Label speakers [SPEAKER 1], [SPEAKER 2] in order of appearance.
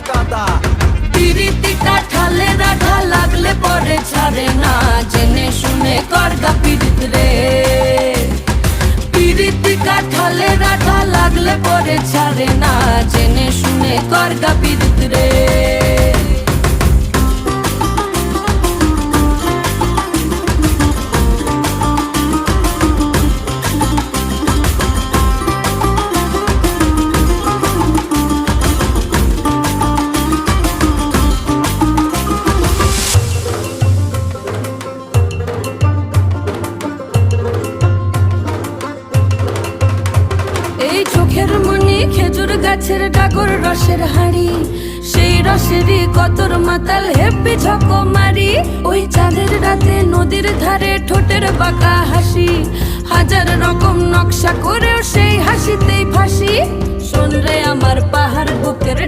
[SPEAKER 1] গাদা।
[SPEAKER 2] পিরিতি কাঠালে রাধা লাগলে পরে ছাড়ে না, জেনে শুনে করগা পিরিত রে। পিরিতি কাঠালে রাধা লাগলে পরে ছাড়ে না, জেনে শুনে করগা পিরিত রে। এই চোখের মনি খেজুর গাছের ডাগর রসের হাড়ি, সেই রসেরই কতর মাতাল হেপি ঝকো মারি। ওই চাঁদের রাতে নদীর ধারে ঠোঁটের বাঁকা হাসি, হাজার রকম নকশা করেও সেই হাসিতেই ফাঁসি। শোন রে আমার পাহাড় বুকের